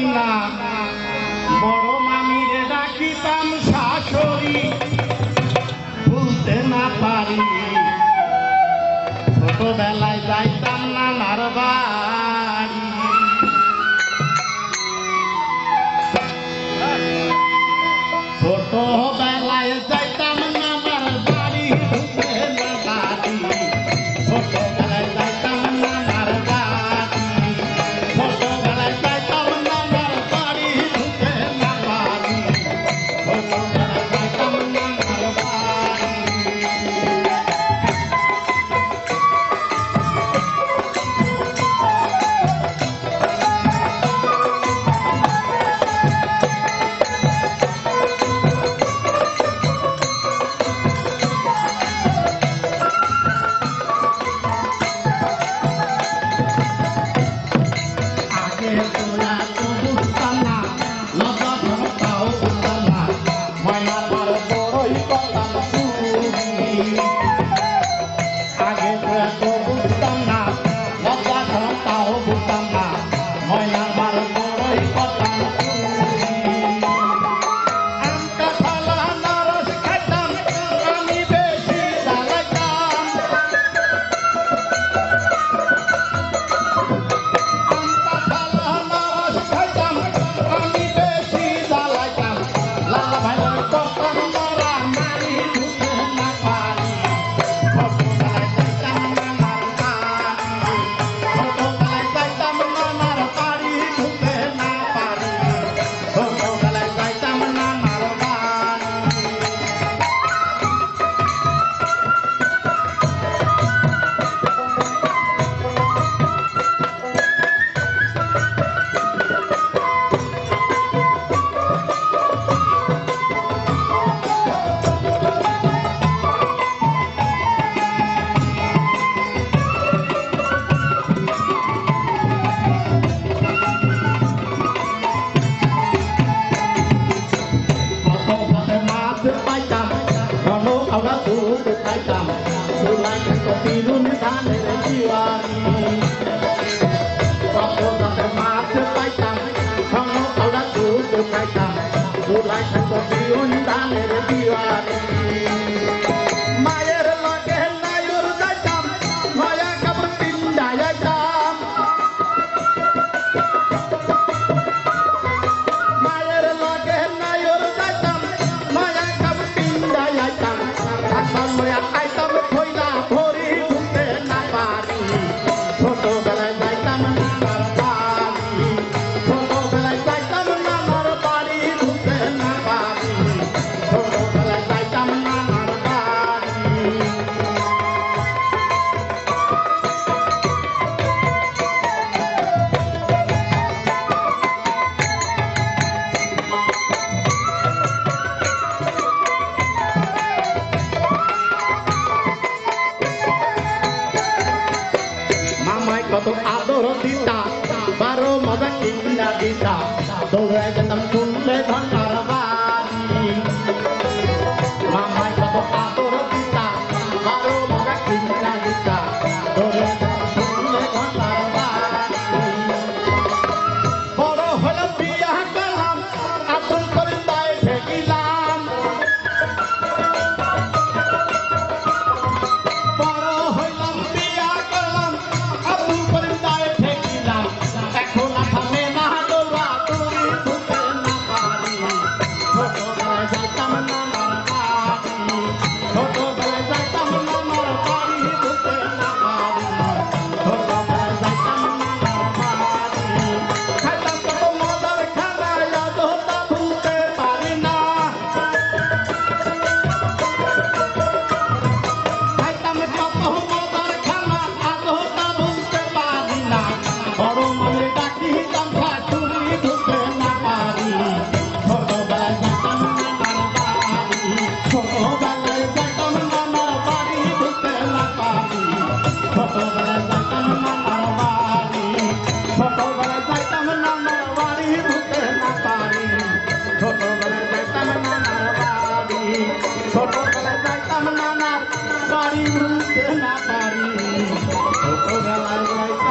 পারি না বড় মামিরে ডাকিতাম শাশুড়ি ভুলতে না পারি ছোটবেলায় যাইতাম নানার বাড়ি ছোটবেলায় যাইতাম নানার বাড়ি ভুলতে না পারি ছোটবেলায় যাইতাম নানার বাড়ি ছোটবেলায় যাইতাম নানার বাড়ি ভুলতে না পারি ছোটবেলায় যাইতাম নানার বাড়ি কত আদর দিতা বারো মজা কিনা দিতা দৌড়ে যেতাম শুনলে ঘন্টার বাড়ি মামাই কত আদর দিতা বারো মজা কিনা দিতা দৌড়ে যেতাম শুনলে ঘন্টার বাড়ি বড় হলো বিয়া করলাম আসল করে তাই ঠেকিলাম বড় হইলাম বিয়া করলাম ছোটবেলায় যাইতাম